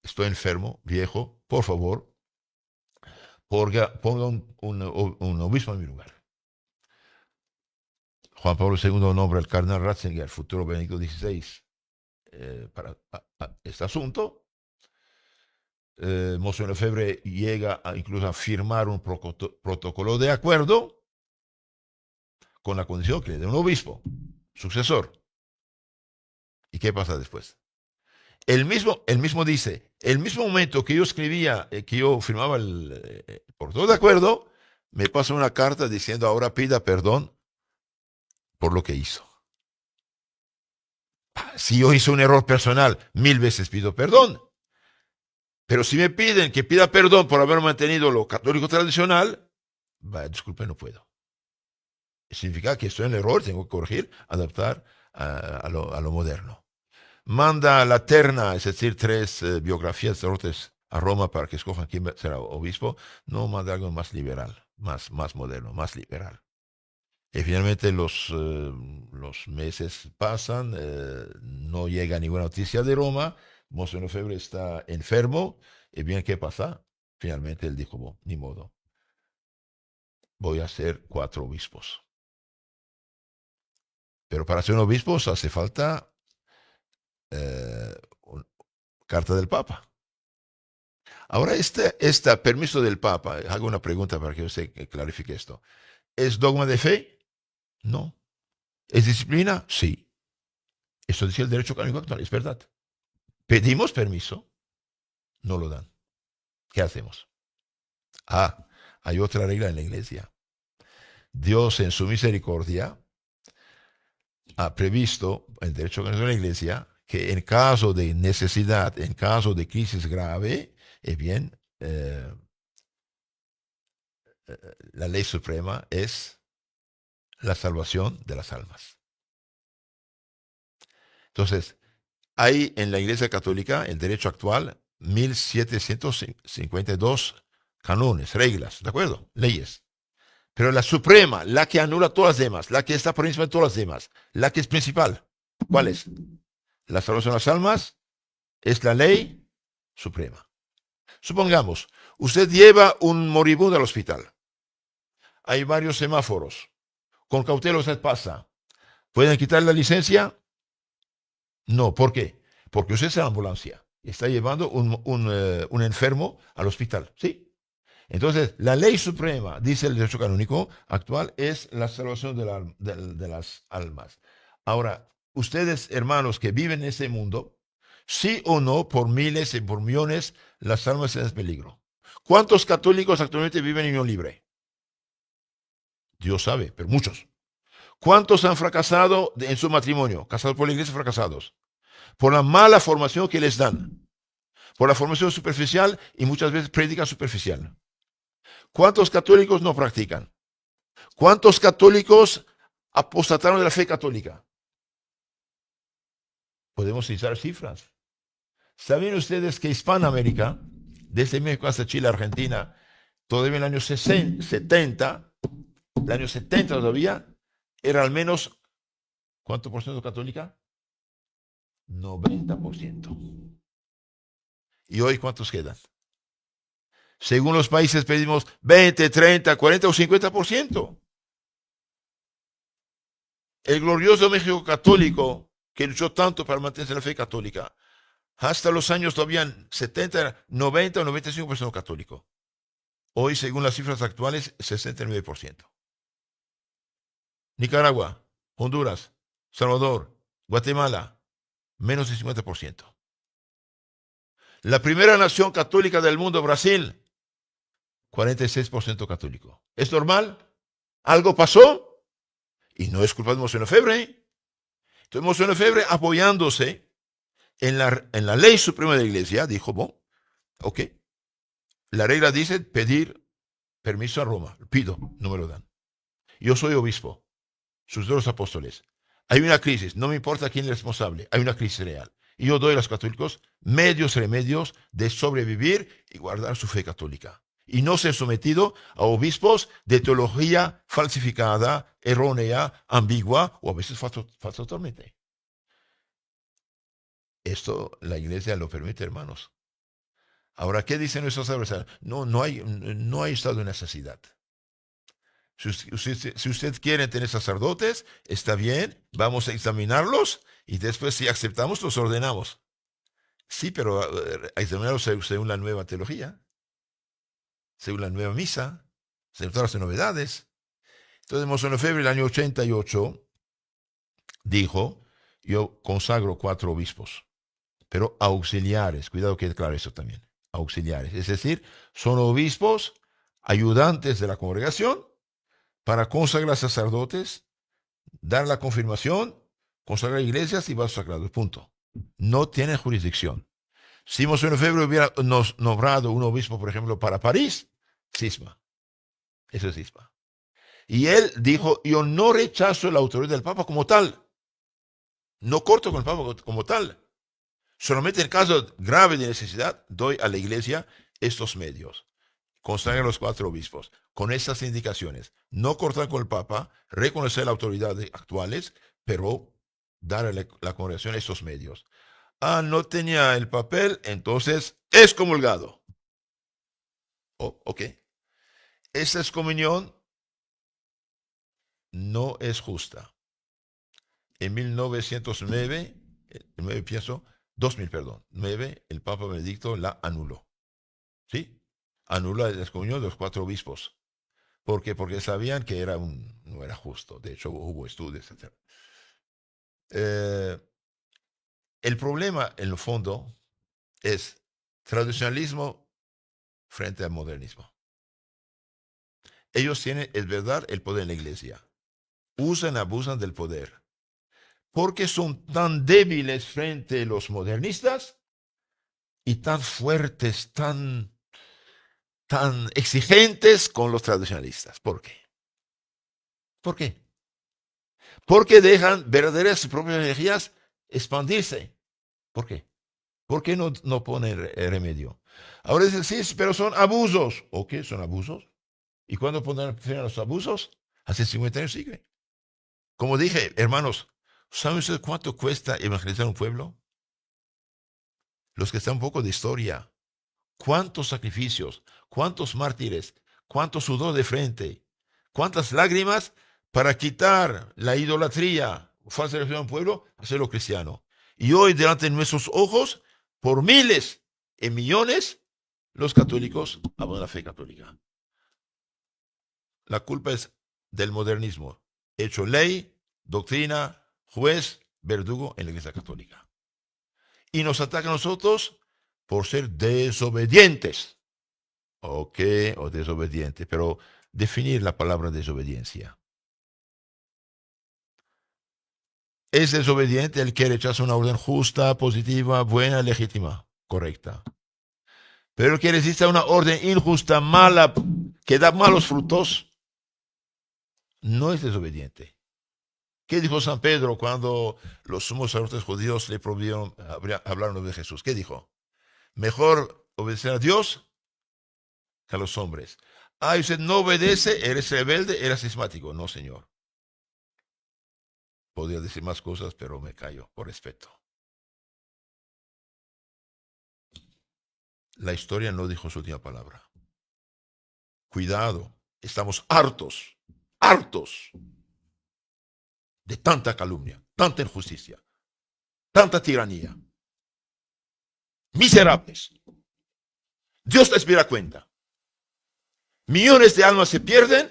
estoy enfermo, viejo, por favor, ponga un obispo en mi lugar. Juan Pablo II nombra al cardenal Ratzinger, futuro Benedicto XVI, para este asunto. Monseñor Lefebvre llega incluso a firmar un protocolo de acuerdo con la condición que le dé un obispo, sucesor. ¿Y qué pasa después? Él mismo dice, el mismo momento que yo escribía, que yo firmaba el protocolo de acuerdo, me pasa una carta diciendo ahora pida perdón por lo que hizo. Si yo hice un error personal, 1000 veces pido perdón. Pero si me piden que pida perdón por haber mantenido lo católico tradicional, disculpe, no puedo. Significa que estoy en el error, tengo que corregir, adaptar a lo moderno. Manda la terna, es decir, 3 biografías de sacerdotes a Roma para que escojan quién será obispo. No, manda algo más liberal, más moderno, más liberal. Y finalmente los meses pasan, no llega ninguna noticia de Roma, Monseñor Lefebvre está enfermo, y bien, ¿qué pasa? Finalmente él dijo, bueno, ni modo, voy a ser 4 obispos. Pero para ser obispos hace falta una carta del Papa. Ahora, este permiso del Papa, hago una pregunta para que usted clarifique esto. ¿Es dogma de fe? No. ¿Es disciplina? Sí. Eso decía el derecho canónico actual, es verdad. Pedimos permiso, no lo dan. ¿Qué hacemos? Hay otra regla en la iglesia. Dios en su misericordia ha previsto el derecho canónico de la iglesia que en caso de necesidad, en caso de crisis grave, la ley suprema es la salvación de las almas. Entonces, hay en la Iglesia Católica, el derecho actual, 1752 cánones, reglas, ¿de acuerdo? Leyes. Pero la suprema, la que anula todas las demás, la que está por encima de todas las demás, la que es principal, ¿cuál es? La salvación de las almas es la ley suprema. Supongamos, usted lleva un moribundo al hospital. Hay varios semáforos. Con cautela usted pasa. ¿Pueden quitar la licencia? No, ¿por qué? Porque usted es la ambulancia y está llevando un enfermo al hospital, ¿sí? Entonces, la ley suprema, dice el derecho canónico actual, es la salvación de las almas. Ahora, ustedes, hermanos, que viven en ese mundo, sí o no, por miles y por millones, las almas están en peligro. ¿Cuántos católicos actualmente viven en unión libre? Dios sabe, pero muchos. ¿Cuántos han fracasado en su matrimonio? Casados por la iglesia, fracasados. Por la mala formación que les dan. Por la formación superficial y muchas veces prédica superficial. ¿Cuántos católicos no practican? ¿Cuántos católicos apostataron de la fe católica? Podemos citar cifras. ¿Saben ustedes que Hispanoamérica, desde México hasta Chile, Argentina, todavía en el año 70, el año 70 todavía, era al menos, ¿cuánto por ciento católica? 90%. ¿Y hoy cuántos quedan? Según los países pedimos 20, 30, 40 o 50%. El glorioso México católico, que luchó tanto para mantenerse la fe católica, hasta los años todavía 70, 90 o 95% católico. Hoy, según las cifras actuales, 69%. Nicaragua, Honduras, Salvador, Guatemala, menos de 50%. La primera nación católica del mundo, Brasil, 46% católico. ¿Es normal? ¿Algo pasó? Y no es culpa de Monseñor Lefebvre. Entonces, Monseñor Lefebvre, apoyándose en la ley suprema de la iglesia, dijo, bueno, ok, la regla dice pedir permiso a Roma. Pido, no me lo dan. Yo soy obispo, sus 2 apóstoles. Hay una crisis, no me importa quién es el responsable, hay una crisis real. Y yo doy a los católicos remedios de sobrevivir y guardar su fe católica. Y no ser sometido a obispos de teología falsificada, errónea, ambigua o a veces falsa totalmente. Esto la iglesia lo permite, hermanos. Ahora, ¿qué dicen nuestros adversarios? No hay estado de necesidad. Si usted quiere tener sacerdotes, está bien, vamos a examinarlos y después si aceptamos, los ordenamos. Sí, pero examinarlo según la nueva teología, según la nueva misa, según todas las novedades. Entonces, Monseñor Lefebvre, el año 88, dijo, yo consagro 4 obispos, pero auxiliares, cuidado que claro eso también, auxiliares, es decir, son obispos ayudantes de la congregación para consagrar sacerdotes, dar la confirmación, consagrar iglesias y vasos sagrados, punto. No tienen jurisdicción. Si Monseñor Lefebvre hubiera nos nombrado un obispo, por ejemplo, para París, cisma, eso es cisma. Y él dijo, yo no rechazo la autoridad del Papa como tal, no corto con el Papa como tal. Solamente en caso grave de necesidad, doy a la iglesia estos medios. Consagrar a los 4 obispos con estas indicaciones. No cortar con el Papa, reconocer la autoridad actuales, pero dar a la congregación estos medios. Ah, no tenía el papel, entonces es comulgado. Oh, ok. Esta excomunión no es justa. En 1909, 9 pienso, 2000, perdón, 9, el Papa Benedicto la anuló. ¿Sí? Anuló la excomunión de los 4 obispos. ¿Por qué? Porque sabían que no era justo. De hecho, hubo estudios, etc. Eh, el problema, en el fondo, es tradicionalismo frente al modernismo. Ellos tienen, es verdad, el poder en la iglesia. Usan, abusan del poder. Porque son tan débiles frente a los modernistas y tan fuertes, tan exigentes con los tradicionalistas. ¿Por qué? ¿Por qué? Porque dejan verdaderas propias energías expandirse. ¿Por qué? ¿Por qué no ponen remedio? Ahora dicen, sí, pero son abusos. ¿O qué? ¿Son abusos? ¿Y cuándo pondrán fin a los abusos? Hace 50 años sigue. Como dije, hermanos, ¿saben ustedes cuánto cuesta evangelizar un pueblo? Los que están un poco de historia. ¿Cuántos sacrificios? ¿Cuántos mártires? ¿Cuánto sudor de frente? ¿Cuántas lágrimas para quitar la idolatría, falsa religión al pueblo, hacerlo cristiano? Y hoy, delante de nuestros ojos, por miles y millones, los católicos abandonan la fe católica. La culpa es del modernismo, hecho ley, doctrina, juez, verdugo en la Iglesia Católica. Y nos atacan a nosotros por ser desobedientes. Ok, o desobediente, pero definir la palabra desobediencia. Es desobediente el que rechaza una orden justa, positiva, buena, legítima, correcta. Pero el que resiste a una orden injusta, mala, que da malos frutos, no es desobediente. ¿Qué dijo San Pedro cuando los sumos sacerdotes judíos le prohibieron hablar de Jesús? ¿Qué dijo? Mejor obedecer a Dios que a los hombres. Ah, usted no obedece, eres rebelde, eres cismático. No, señor. Podría decir más cosas, pero me callo por respeto. La historia no dijo su última palabra. Cuidado, estamos hartos, hartos de tanta calumnia, tanta injusticia, tanta tiranía. Miserables. Dios les pida cuenta. Millones de almas se pierden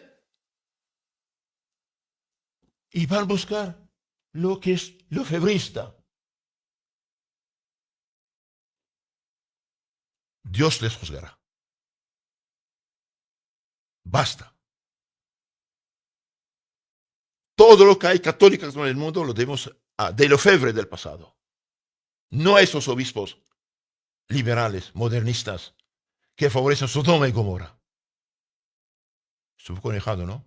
y van a buscar lo que es lo febrista. Dios les juzgará. Basta. Todo lo que hay católicos en el mundo lo debemos a de Lefebvre del pasado. No a esos obispos liberales, modernistas, que favorecen Sodoma y Gomorra. Estoy un poco enojado, ¿no?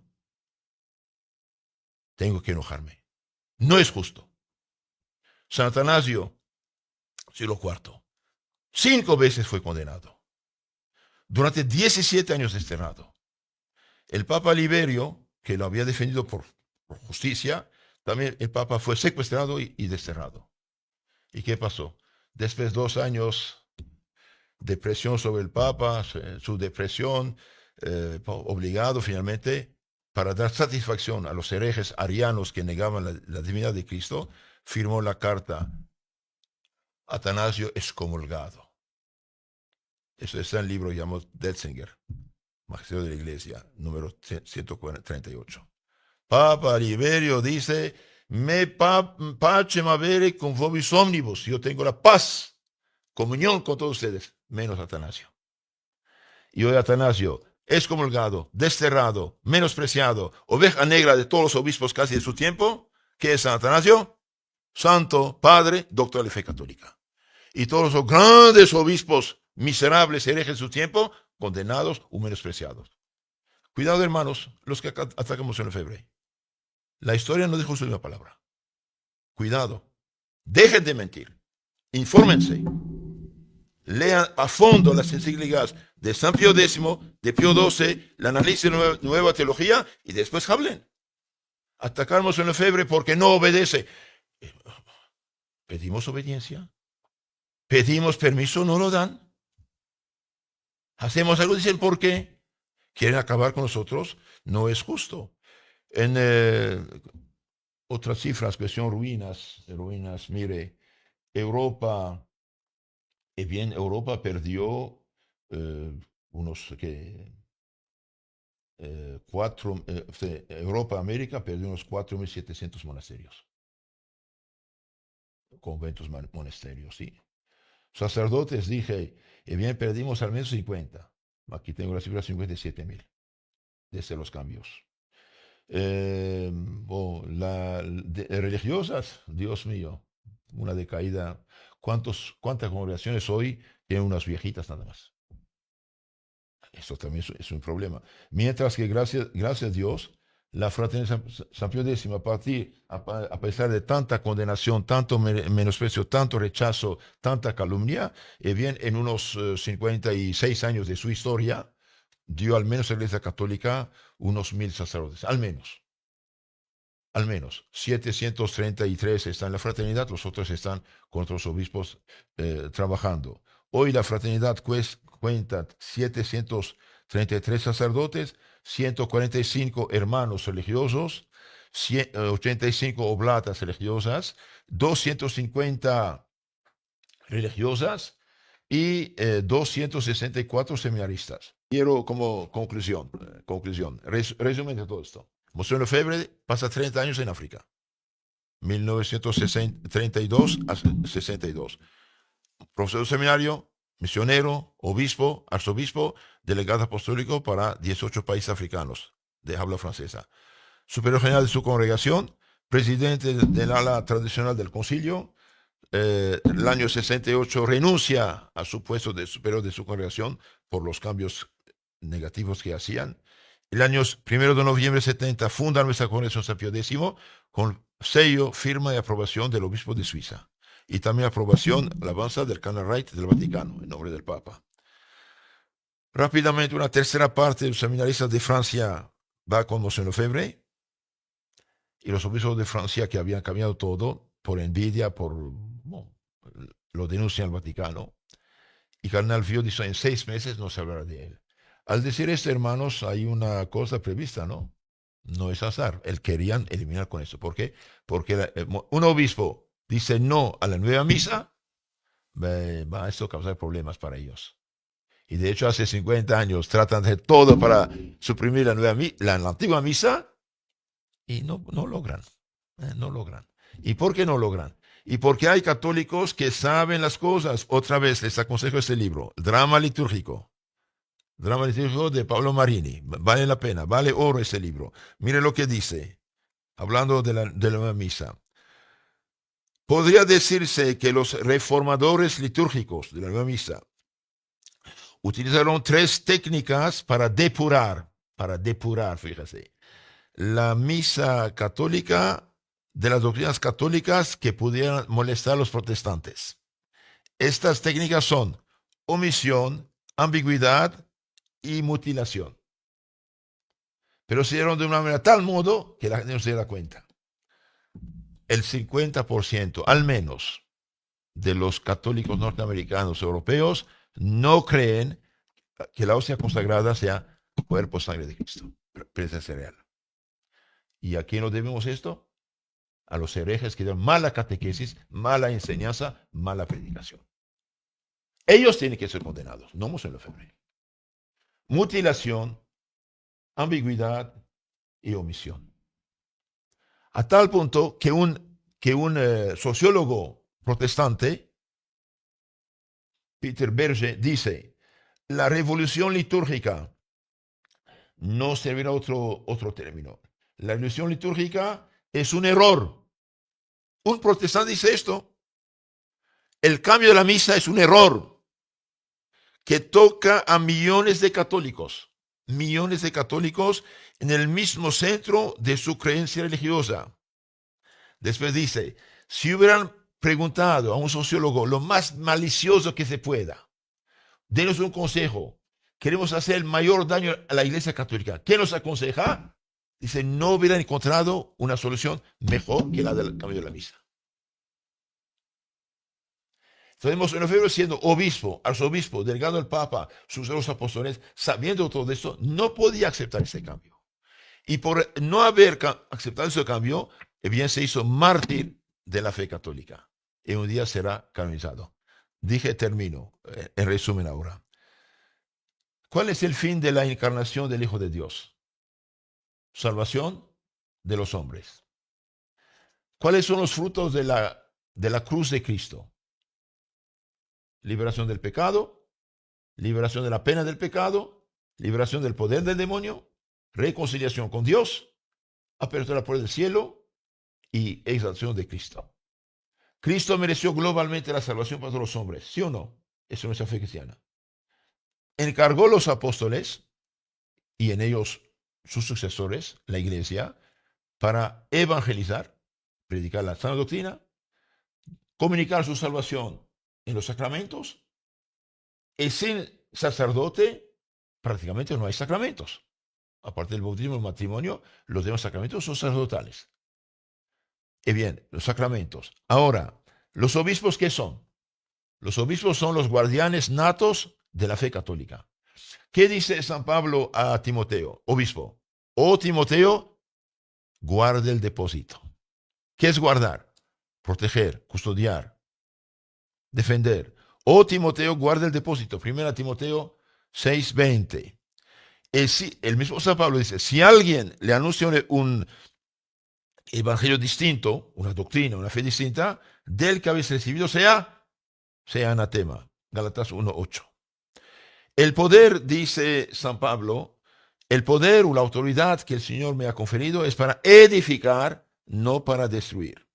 Tengo que enojarme. No es justo. San Atanasio, siglo IV, 5 veces fue condenado. Durante 17 años desterrado. El Papa Liberio, que lo había defendido por justicia, también el Papa fue secuestrado y desterrado. ¿Y qué pasó? Después de 2 años de presión sobre el Papa, su depresión, obligado finalmente, para dar satisfacción a los herejes arianos que negaban la divinidad de Cristo, firmó la carta Atanasio excomulgado. Eso está en el libro llamado Detzinger, Magisterio de la Iglesia, número 138. Papa Liberio dice, me pacem avere con vobis omnibus, yo tengo la paz, comunión con todos ustedes, menos Atanasio. Y hoy Atanasio, excomulgado, desterrado, menospreciado, oveja negra de todos los obispos casi de su tiempo. ¿Qué es San Atanasio? Santo, padre, doctor de fe católica. Y todos los grandes obispos miserables, herejes de su tiempo, condenados o menospreciados. Cuidado, hermanos, los que atacamos en la febre. La historia no dijo su última palabra. Cuidado. Dejen de mentir. Infórmense. Lean a fondo las encíclicas de San Pío X, de Pío XII, el análisis de nueva teología y después hablen. Atacamos en la febre porque no obedece. Pedimos obediencia. Pedimos permiso, no lo dan. Hacemos algo, dicen, ¿por qué? Quieren acabar con nosotros. No es justo. En otras cifras que son ruinas, mire, Europa, bien, Europa perdió unos que Europa, América perdió unos 4.700 monasterios, conventos, monasterios, sí. Sacerdotes, dije, bien, perdimos al menos 50. Aquí tengo la cifra 57.000, desde los cambios. Religiosas, Dios mío, una decaída. ¿Cuántas congregaciones hoy tienen unas viejitas nada más? Esto también es un problema. Mientras que gracias a Dios, la fraternidad San Pío X, a pesar de tanta condenación, tanto menosprecio, tanto rechazo, tanta calumnia, bien, en unos 56 años de su historia, dio al menos a la Iglesia Católica unos 1.000 sacerdotes, al menos. Al menos 733 están en la fraternidad, los otros están con otros obispos trabajando. Hoy la fraternidad cuenta 733 sacerdotes, 145 hermanos religiosos, 85 oblatas religiosas, 250 religiosas y 264 seminaristas. Quiero como conclusión, resumen de todo esto. Monseñor Lefebvre pasa 30 años en África, 1932 a 62. Profesor de seminario, misionero, obispo, arzobispo, delegado apostólico para 18 países africanos de habla francesa. Superior general de su congregación, presidente del ala tradicional del concilio. El año 68 renuncia a su puesto de superior de su congregación por los cambios negativos que hacían. El año 1 de noviembre 70 funda nuestra congregación San Pío X con sello, firma y aprobación del obispo de Suiza. Y también aprobación, alabanza del Canal Right del Vaticano, en nombre del Papa. Rápidamente, una tercera parte de los seminaristas de Francia va con Monseñor Lefebvre. Y los obispos de Francia, que habían cambiado todo, por envidia, lo denuncian al Vaticano. Y Cardenal Vio dice, en 6 meses no se hablará de él. Al decir esto, hermanos, hay una cosa prevista, ¿no? No es azar. Él querían eliminar con esto. ¿Por qué? Porque un obispo dice no a la nueva misa, va a esto causar problemas para ellos. Y de hecho, hace 50 años tratan de todo para suprimir la antigua misa y no logran. No logran. ¿Y por qué no logran? Y porque hay católicos que saben las cosas. Otra vez les aconsejo este libro, Drama Litúrgico de Pablo Marini. Vale la pena, vale oro ese libro. Mire lo que dice, hablando de la nueva misa. Podría decirse que los reformadores litúrgicos de la nueva misa utilizaron 3 técnicas para depurar, fíjese, la misa católica de las doctrinas católicas que pudieran molestar a los protestantes. Estas técnicas son omisión, ambigüedad y mutilación. Pero se dieron de una manera tal modo que la gente no se da cuenta. El 50%, al menos, de los católicos norteamericanos europeos no creen que la hostia consagrada sea cuerpo sangre de Cristo, presencia real. ¿Y a quién lo debemos esto? a los herejes que dieron mala catequesis, mala enseñanza, mala predicación. Ellos tienen que ser condenados, no Monseñor Lefebvre. Mutilación, ambigüedad y omisión. A tal punto que un sociólogo protestante, Peter Berger, dice, la revolución litúrgica, no servirá otro término. La revolución litúrgica es un error. Un protestante dice esto. El cambio de la misa es un error que toca a millones de católicos en el mismo centro de su creencia religiosa. Después dice, si hubieran preguntado a un sociólogo lo más malicioso que se pueda, denos un consejo, queremos hacer el mayor daño a la Iglesia Católica, ¿qué nos aconseja? Dice, no hubieran encontrado una solución mejor que la del cambio de la misa. Entonces, Monseñor Lefebvre, siendo obispo, arzobispo, delegado del Papa, sucesor de los apóstoles, sabiendo todo esto, no podía aceptar ese cambio. Y por no haber aceptado ese cambio, bien se hizo mártir de la fe católica. Y un día será canonizado. Dije, termino, en resumen ahora. ¿Cuál es el fin de la encarnación del Hijo de Dios? Salvación de los hombres. ¿Cuáles son los frutos de la cruz de Cristo? Liberación del pecado, liberación de la pena del pecado, liberación del poder del demonio, reconciliación con Dios, apertura de la puerta del cielo y exaltación de Cristo. Cristo mereció globalmente la salvación para todos los hombres, ¿sí o no? Eso es nuestra fe cristiana. Encargó a los apóstoles y en ellos sus sucesores, la iglesia, para evangelizar, predicar la sana doctrina, comunicar su salvación en los sacramentos, y sin sacerdote prácticamente no hay sacramentos. Aparte del bautismo y el matrimonio, los demás sacramentos son sacerdotales. Y bien, los sacramentos. Ahora, ¿los obispos qué son? Los obispos son los guardianes natos de la fe católica. ¿Qué dice San Pablo a Timoteo, obispo? Oh Timoteo, guarda el depósito. ¿Qué es guardar? Proteger, custodiar, defender. Oh Timoteo, guarda el depósito. 1 Timoteo 6:20. El mismo San Pablo dice, si alguien le anuncia un evangelio distinto, una doctrina, una fe distinta, del que habéis recibido sea anatema. Gálatas 1:8. El poder, dice San Pablo, el poder o la autoridad que el Señor me ha conferido es para edificar, no para destruir.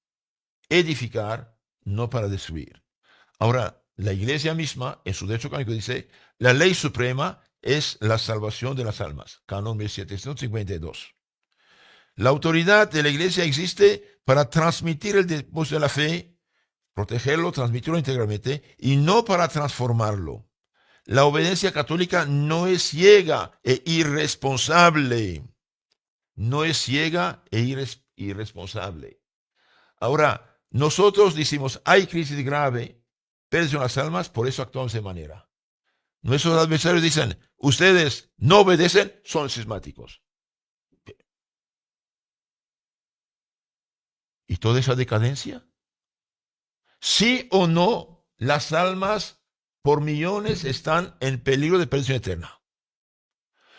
Edificar, no para destruir. Ahora, la iglesia misma, en su derecho canónico, dice, la ley suprema es la salvación de las almas. Canon 1752. La autoridad de la iglesia existe para transmitir el depósito de la fe, protegerlo, transmitirlo integralmente, y no para transformarlo. La obediencia católica no es ciega e irresponsable. No es ciega e irresponsable. Ahora, nosotros decimos, hay crisis grave, pérdida de las almas, por eso actuamos de manera. Nuestros adversarios dicen, ustedes no obedecen, son cismáticos. ¿Y toda esa decadencia? ¿Sí o no las almas por millones están en peligro de perdición eterna?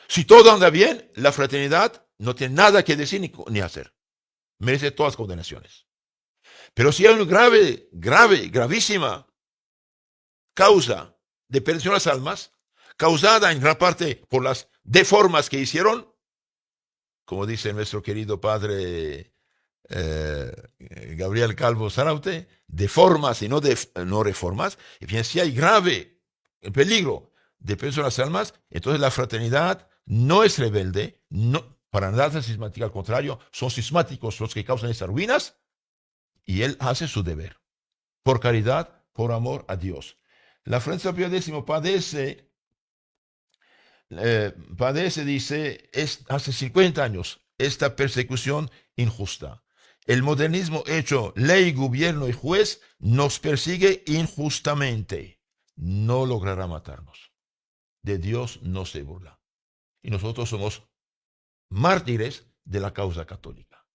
Si todo anda bien, la fraternidad no tiene nada que decir ni hacer. Merece todas las condenaciones. Pero si hay una gravísima causa de perdición de las almas, causada en gran parte por las deformas que hicieron, como dice nuestro querido padre Gabriel Calvo Zaraute, deformas y no reformas, y bien, si hay grave peligro de perdición de las almas, entonces la fraternidad no es rebelde, no, para nada es cismática, al contrario, son cismáticos los que causan estas ruinas, y él hace su deber, por caridad, por amor a Dios. La Francia Pío X padece, dice, hace 50 años, esta persecución injusta. El modernismo hecho ley, gobierno y juez nos persigue injustamente. No logrará matarnos. De Dios no se burla. Y nosotros somos mártires de la causa católica.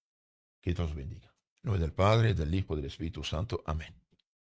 Que Dios bendiga. En nombre del Padre, del Hijo y del Espíritu Santo. Amén.